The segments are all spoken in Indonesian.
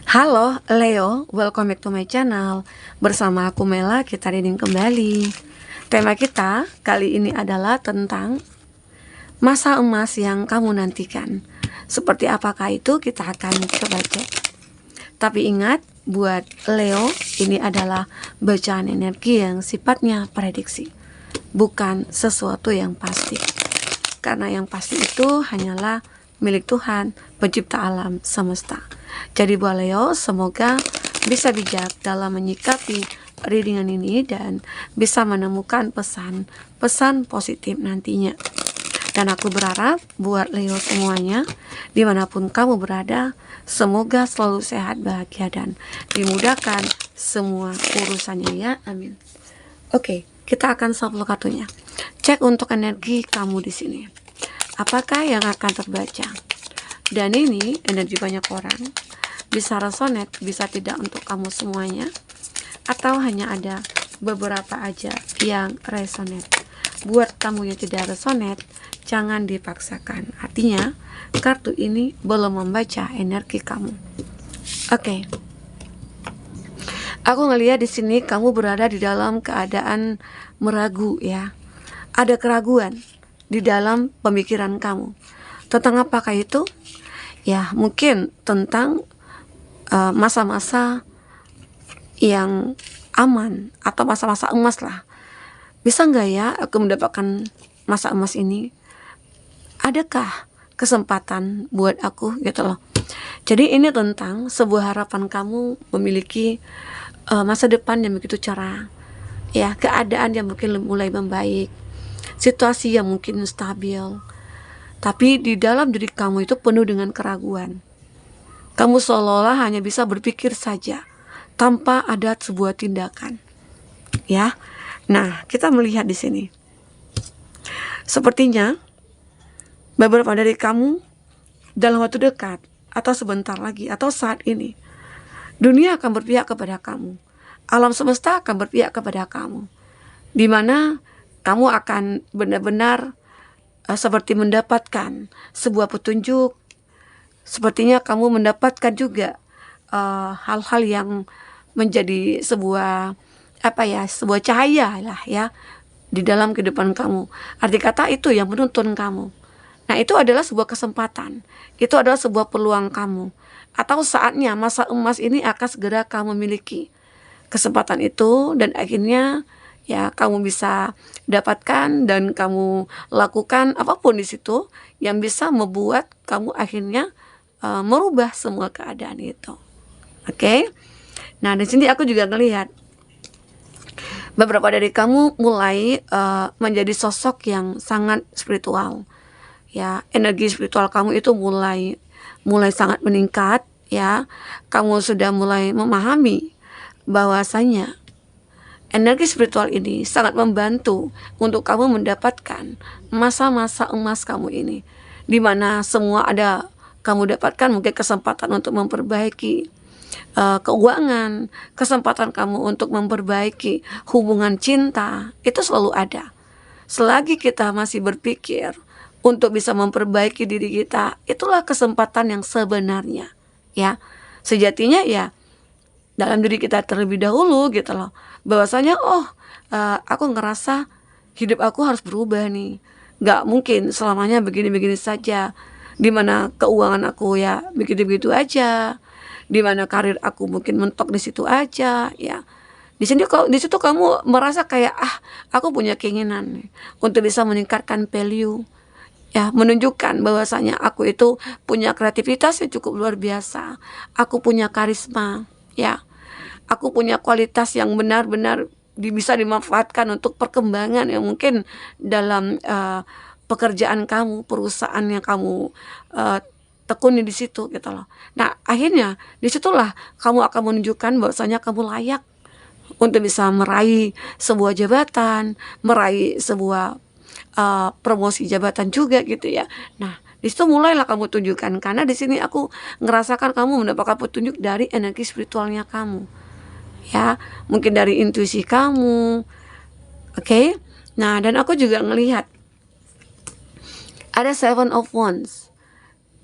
Halo Leo, welcome back to my channel. Bersama aku Mela, kita reading kembali. Tema kita kali ini adalah tentang masa emas yang kamu nantikan. Seperti apakah itu kita akan coba cek. Tapi ingat, buat Leo ini adalah bacaan energi yang sifatnya prediksi, bukan sesuatu yang pasti. Karena yang pasti itu hanyalah milik Tuhan, pencipta alam semesta. Jadi buat Leo, semoga bisa bijak dalam menyikapi readingan ini dan bisa menemukan pesan-pesan positif nantinya. Dan aku berharap buat Leo semuanya, dimanapun kamu berada, semoga selalu sehat, bahagia, dan dimudahkan semua urusannya ya, amin. Oke, kita akan shuffle kartunya. Cek untuk energi kamu di sini. Apakah yang akan terbaca? Dan ini energi banyak orang. Bisa resonate, bisa tidak untuk kamu semuanya, atau hanya ada beberapa aja yang resonate. Buat kamu yang tidak resonate, jangan dipaksakan. Artinya, kartu ini belum membaca energi kamu. Oke. Aku ngelihat di sini kamu berada di dalam keadaan meragu ya. Ada keraguan di dalam pemikiran kamu. Tentang apakah itu? Ya, mungkin tentang masa-masa yang aman atau masa-masa emas lah. Bisa nggak ya aku mendapatkan masa emas ini? Adakah kesempatan buat aku gitu loh. Jadi ini tentang sebuah harapan kamu memiliki masa depan yang begitu cerah, ya, keadaan yang mungkin mulai membaik, situasi yang mungkin stabil, tapi di dalam diri kamu itu penuh dengan keraguan. Kamu seolah-olah hanya bisa berpikir saja tanpa ada sebuah tindakan. Ya. Nah, kita melihat di sini. Sepertinya beberapa dari kamu dalam waktu dekat atau sebentar lagi atau saat ini, dunia akan berpihak kepada kamu. Alam semesta akan berpihak kepada kamu. Di mana kamu akan benar-benar seperti mendapatkan sebuah petunjuk. Sepertinya kamu mendapatkan juga hal-hal yang menjadi sebuah sebuah cahaya lah ya di dalam kehidupan kamu. Arti kata itu yang menuntun kamu. Nah, itu adalah sebuah kesempatan. Itu adalah sebuah peluang kamu. Atau saatnya masa emas ini akan segera kamu miliki kesempatan itu, dan akhirnya ya kamu bisa dapatkan dan kamu lakukan apapun di situ yang bisa membuat kamu akhirnya merubah semua keadaan itu. Oke. Nah, di sini aku juga ngelihat beberapa dari kamu mulai menjadi sosok yang sangat spiritual. Ya, energi spiritual kamu itu mulai sangat meningkat ya. Kamu sudah mulai memahami bahwasanya energi spiritual ini sangat membantu untuk kamu mendapatkan masa-masa emas kamu ini, di mana semua ada kamu dapatkan mungkin kesempatan untuk memperbaiki keuangan, kesempatan kamu untuk memperbaiki hubungan cinta, itu selalu ada. Selagi kita masih berpikir untuk bisa memperbaiki diri kita, itulah kesempatan yang sebenarnya ya. Sejatinya ya dalam diri kita terlebih dahulu gitu loh, bahwasanya aku ngerasa hidup aku harus berubah nih, gak mungkin selamanya begini-begini saja, dimana keuangan aku ya begitu-begitu aja, dimana karir aku mungkin mentok di situ aja ya. Di situ kamu merasa kayak aku punya keinginan nih, untuk bisa meningkatkan value ya, menunjukkan bahwasanya aku itu punya kreativitas yang cukup luar biasa, aku punya karisma ya, aku punya kualitas yang benar-benar bisa dimanfaatkan untuk perkembangan yang mungkin dalam pekerjaan kamu, perusahaan yang kamu tekuni di situ gitu loh. Nah, akhirnya disitulah kamu akan menunjukkan bahwasanya kamu layak untuk bisa meraih sebuah jabatan, meraih sebuah promosi jabatan juga gitu ya. Nah, di situ mulailah kamu tunjukkan, karena di sini aku ngerasakan kamu mendapatkan petunjuk dari energi spiritualnya kamu. Ya, mungkin dari intuisi kamu. Oke. Nah, dan aku juga ngelihat ada Seven of Wands.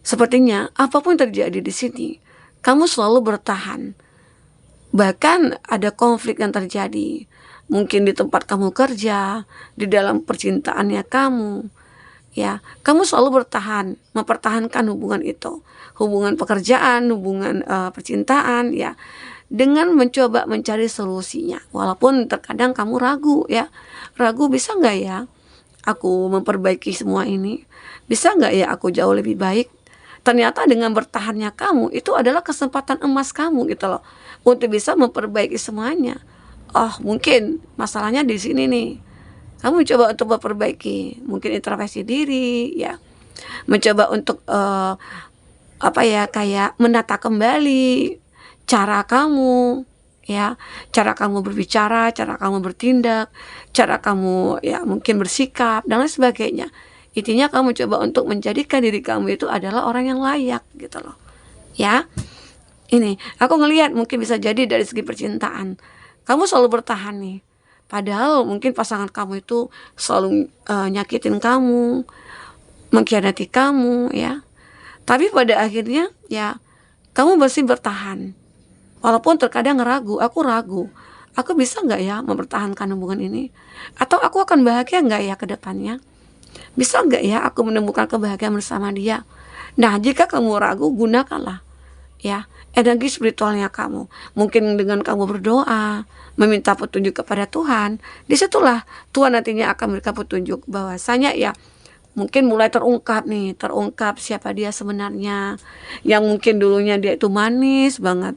Sepertinya apapun terjadi di sini, kamu selalu bertahan. Bahkan ada konflik yang terjadi, mungkin di tempat kamu kerja, di dalam percintaannya kamu, ya, kamu selalu bertahan, mempertahankan hubungan itu, hubungan pekerjaan, hubungan percintaan, ya, dengan mencoba mencari solusinya. Walaupun terkadang kamu ragu, ya, ragu, bisa nggak ya aku memperbaiki semua ini, bisa nggak ya aku jauh lebih baik. Ternyata dengan bertahannya kamu itu adalah kesempatan emas kamu gitu loh, untuk bisa memperbaiki semuanya. Oh, mungkin masalahnya di sini nih. Kamu coba untuk memperbaiki, mungkin introspeksi diri, ya, mencoba untuk kayak menata kembali cara kamu, ya, cara kamu berbicara, cara kamu bertindak, cara kamu, ya, mungkin bersikap dan lain sebagainya. Intinya kamu coba untuk menjadikan diri kamu itu adalah orang yang layak gitu loh, ya. Ini aku ngelihat mungkin bisa jadi dari segi percintaan, kamu selalu bertahan nih, padahal mungkin pasangan kamu itu selalu nyakitin kamu, mengkhianati kamu, ya. Tapi pada akhirnya, ya, kamu masih bertahan. Walaupun terkadang aku ragu, aku bisa nggak ya mempertahankan hubungan ini? Atau aku akan bahagia nggak ya ke depannya? Bisa nggak ya aku menemukan kebahagiaan bersama dia? Nah, jika kamu ragu, gunakanlah, ya, energi spiritualnya kamu. Mungkin dengan kamu berdoa, meminta petunjuk kepada Tuhan, disitulah Tuhan nantinya akan memberikan petunjuk bahwasanya, ya, mungkin mulai terungkap siapa dia sebenarnya. Yang mungkin dulunya dia itu manis banget,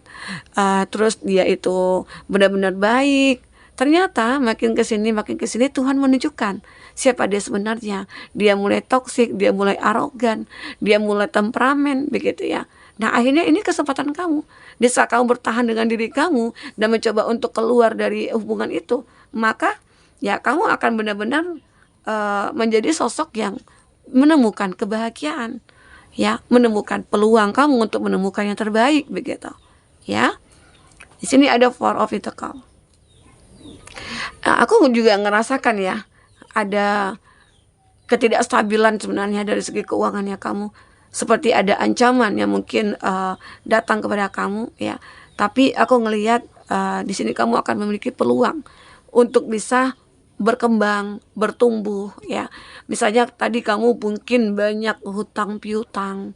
terus dia itu benar-benar baik. Ternyata makin kesini Tuhan menunjukkan siapa dia sebenarnya. Dia mulai toksik, dia mulai arogan, dia mulai temperamen, begitu ya. Nah, akhirnya ini kesempatan kamu. Di saat kamu bertahan dengan diri kamu dan mencoba untuk keluar dari hubungan itu, maka ya kamu akan benar-benar menjadi sosok yang menemukan kebahagiaan, ya, menemukan peluang kamu untuk menemukan yang terbaik, begitu, ya. Di sini ada Four of Pentacles. Aku juga ngerasakan, ya, ada ketidakstabilan sebenarnya dari segi keuangannya kamu, seperti ada ancaman yang mungkin datang kepada kamu, ya. Tapi aku ngelihat di sini kamu akan memiliki peluang untuk bisa berkembang, bertumbuh, ya. Misalnya tadi kamu mungkin banyak hutang piutang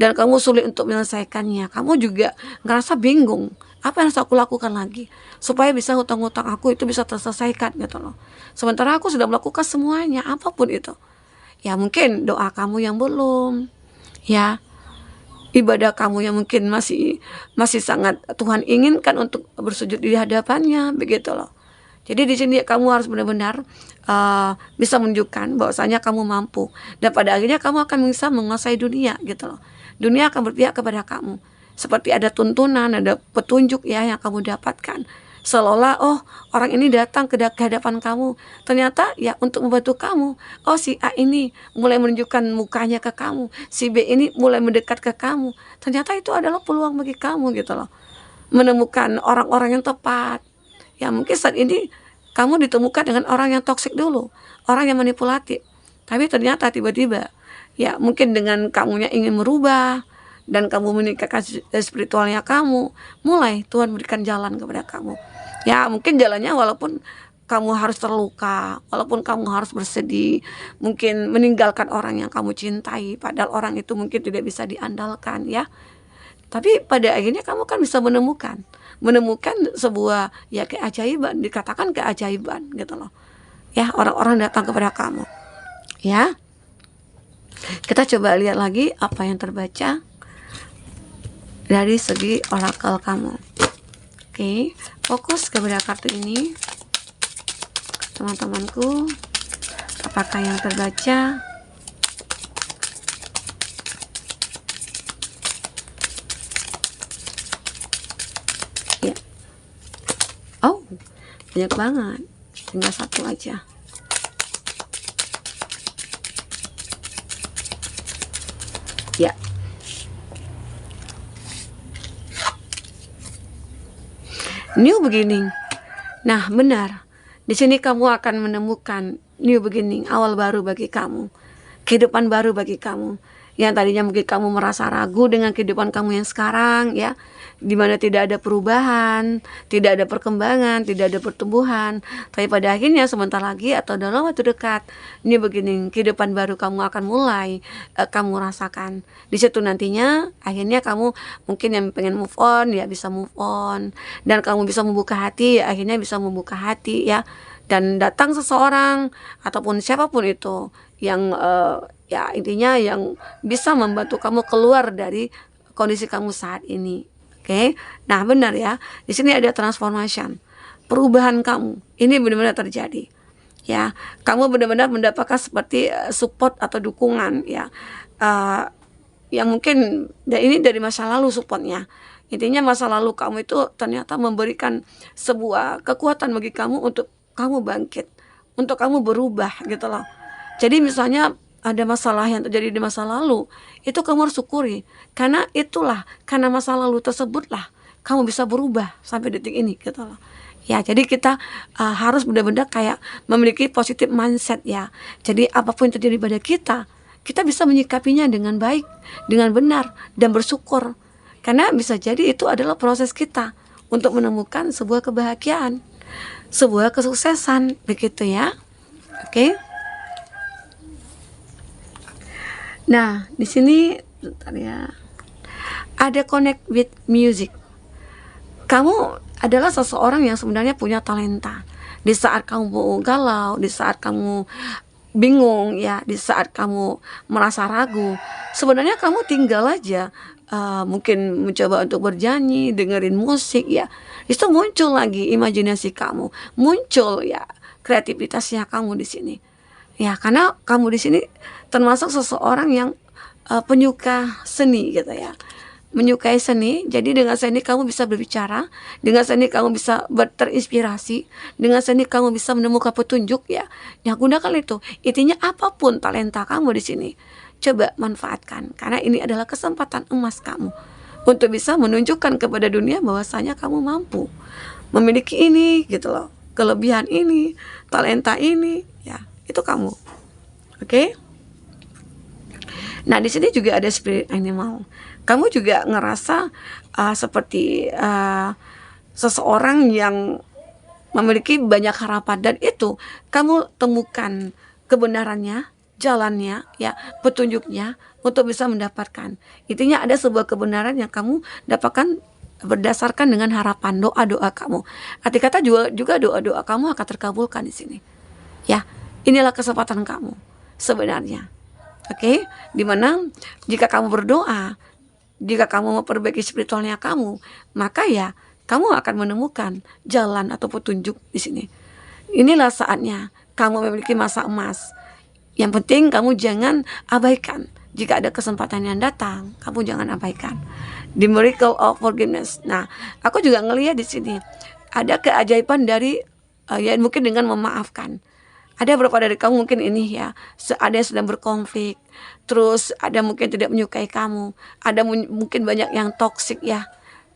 dan kamu sulit untuk menyelesaikannya. Kamu juga ngerasa bingung, apa yang harus aku lakukan lagi supaya bisa hutang-hutang aku itu bisa terselesaikan gitu loh. Sementara aku sudah melakukan semuanya, apapun itu. Ya, mungkin doa kamu yang belum, ya. Ibadah kamu yang mungkin masih sangat Tuhan inginkan untuk bersujud di hadapannya, begitu loh. Jadi di sini kamu harus benar-benar bisa menunjukkan bahwasanya kamu mampu, dan pada akhirnya kamu akan bisa menguasai dunia, gitu loh. Dunia akan berpihak kepada kamu, seperti ada tuntunan, ada petunjuk, ya, yang kamu dapatkan. Seolah orang ini datang ke hadapan kamu, ternyata ya untuk membantu kamu. Si A ini mulai menunjukkan mukanya ke kamu, si B ini mulai mendekat ke kamu. Ternyata itu adalah peluang bagi kamu, gitu loh, menemukan orang-orang yang tepat. Ya, mungkin saat ini kamu ditemukan dengan orang yang toksik dulu, orang yang manipulatif. Tapi ternyata tiba-tiba, ya, mungkin dengan kamunya ingin merubah dan kamu meningkatkan spiritualnya kamu, mulai Tuhan berikan jalan kepada kamu. Ya, mungkin jalannya walaupun kamu harus terluka, walaupun kamu harus bersedih, mungkin meninggalkan orang yang kamu cintai, padahal orang itu mungkin tidak bisa diandalkan, ya. Tapi pada akhirnya kamu kan bisa menemukan sebuah, ya, keajaiban, dikatakan keajaiban, gitu loh, ya. Orang-orang datang kepada kamu, ya. Kita coba lihat lagi apa yang terbaca dari segi orakel kamu. Oke, fokus kepada kartu ini, teman-temanku. Apakah yang terbaca? Banyak banget, tinggal satu aja. Ya, new beginning. Nah, benar, di sini kamu akan menemukan new beginning, awal baru bagi kamu, kehidupan baru bagi kamu. yang tadinya mungkin kamu merasa ragu dengan kehidupan kamu yang sekarang ya, di mana tidak ada perubahan, tidak ada perkembangan, tidak ada pertumbuhan. Tapi pada akhirnya sebentar lagi atau dalam waktu dekat, ini begini, kehidupan baru kamu akan mulai kamu rasakan. Di situ nantinya akhirnya kamu mungkin yang pengen move on ya bisa move on, dan kamu bisa membuka hati ya akhirnya bisa membuka hati ya. Dan datang seseorang ataupun siapapun itu yang ya intinya yang bisa membantu kamu keluar dari kondisi kamu saat ini. Oke. Nah, benar ya. Di sini ada transformation. Perubahan kamu ini benar-benar terjadi. Ya, kamu benar-benar mendapatkan seperti support atau dukungan ya. Yang mungkin ini dari masa lalu supportnya. Intinya masa lalu kamu itu ternyata memberikan sebuah kekuatan bagi kamu untuk kamu bangkit, untuk kamu berubah gitu loh. Jadi misalnya ada masalah yang terjadi di masa lalu, itu kamu harus syukuri. Karena karena masa lalu tersebutlah kamu bisa berubah sampai detik ini gitu loh. Ya, jadi kita harus benar-benar kayak memiliki positive mindset ya. Jadi apapun yang terjadi pada kita bisa menyikapinya dengan baik, dengan benar, dan bersyukur. Karena bisa jadi itu adalah proses kita untuk menemukan sebuah kebahagiaan, sebuah kesuksesan, begitu ya. Oke. Nah, di sini bentar ya. Ada connect with music. Kamu adalah seseorang yang sebenarnya punya talenta. Di saat kamu galau, di saat kamu bingung ya, di saat kamu merasa ragu, sebenarnya kamu tinggal aja mungkin mencoba untuk bernyanyi, dengerin musik ya. Itu muncul lagi imajinasi kamu, muncul ya kreativitasnya kamu di sini. Ya, karena kamu di sini termasuk seseorang yang penyuka seni gitu ya. Menyukai seni, jadi dengan seni kamu bisa berbicara, dengan seni kamu bisa terinspirasi, dengan seni kamu bisa menemukan petunjuk ya. Ya, gunakan itu. Intinya apapun talenta kamu di sini, coba manfaatkan karena ini adalah kesempatan emas kamu untuk bisa menunjukkan kepada dunia bahwasanya kamu mampu memiliki ini gitu loh. Kelebihan ini, talenta ini, ya, itu kamu. Oke? Nah, di sini juga ada spirit animal. Kamu juga ngerasa seperti seseorang yang memiliki banyak harapan, dan itu kamu temukan kebenarannya, jalannya, ya, petunjuknya untuk bisa mendapatkan. Intinya ada sebuah kebenaran yang kamu dapatkan berdasarkan dengan harapan, doa-doa kamu. Arti kata juga doa-doa kamu akan terkabulkan di sini. Ya, inilah kesempatan kamu sebenarnya. Oke, dimana jika kamu berdoa, jika kamu memperbaiki spiritualnya kamu, maka ya kamu akan menemukan jalan atau petunjuk di sini. Inilah saatnya kamu memiliki masa emas. Yang penting kamu jangan abaikan. Jika ada kesempatan yang datang, kamu jangan abaikan. The miracle of forgiveness. Nah, aku juga ngelihat di sini ada keajaiban dari ya mungkin dengan memaafkan. Ada beberapa dari kamu mungkin ini ya, ada yang sedang berkonflik, terus ada mungkin tidak menyukai kamu, ada mungkin banyak yang toksik ya.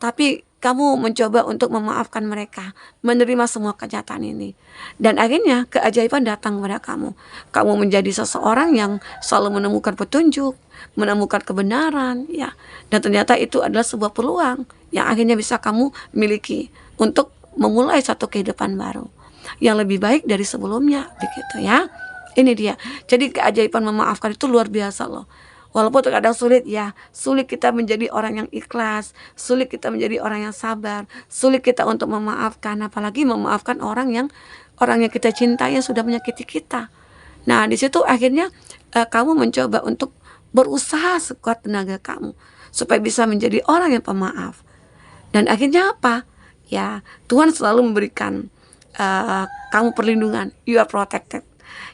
Tapi kamu mencoba untuk memaafkan mereka, menerima semua kenyataan ini. Dan akhirnya keajaiban datang kepada kamu. Kamu menjadi seseorang yang selalu menemukan petunjuk, menemukan kebenaran ya. Dan ternyata itu adalah sebuah peluang yang akhirnya bisa kamu miliki untuk memulai satu kehidupan baru yang lebih baik dari sebelumnya, begitu ya. Ini dia. Jadi keajaiban memaafkan itu luar biasa loh. Walaupun terkadang sulit ya, sulit kita menjadi orang yang ikhlas, sulit kita menjadi orang yang sabar, sulit kita untuk memaafkan, apalagi memaafkan orang yang kita cintai yang sudah menyakiti kita. Nah, di situ akhirnya kamu mencoba untuk berusaha sekuat tenaga kamu supaya bisa menjadi orang yang pemaaf. Dan akhirnya apa? Ya, Tuhan selalu memberikan kamu perlindungan, you are protected.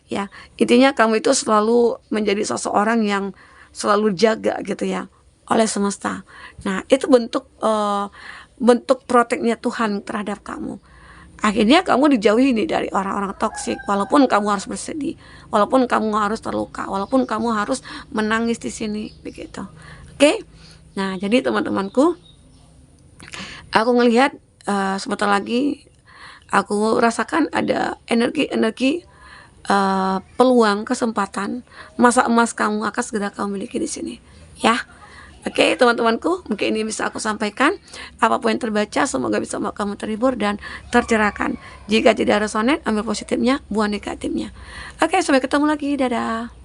Ya, intinya kamu itu selalu menjadi seseorang yang selalu jaga gitu ya oleh semesta. Nah, itu bentuk proteknya Tuhan terhadap kamu. Akhirnya kamu dijauhi nih dari orang-orang toksik, walaupun kamu harus bersedih, walaupun kamu harus terluka, walaupun kamu harus menangis di sini, begitu. Oke? Nah, jadi teman-temanku, aku ngelihat sebentar lagi aku rasakan ada energi-energi peluang, kesempatan, masa emas kamu akan segera kamu miliki di sini. Ya. Oke, teman-temanku, mungkin ini bisa aku sampaikan. Apapun yang terbaca, semoga bisa membuat kamu terhibur dan tercerahkan. Jika tidak resonate, ambil positifnya, buang negatifnya. Oke, sampai ketemu lagi. Dadah.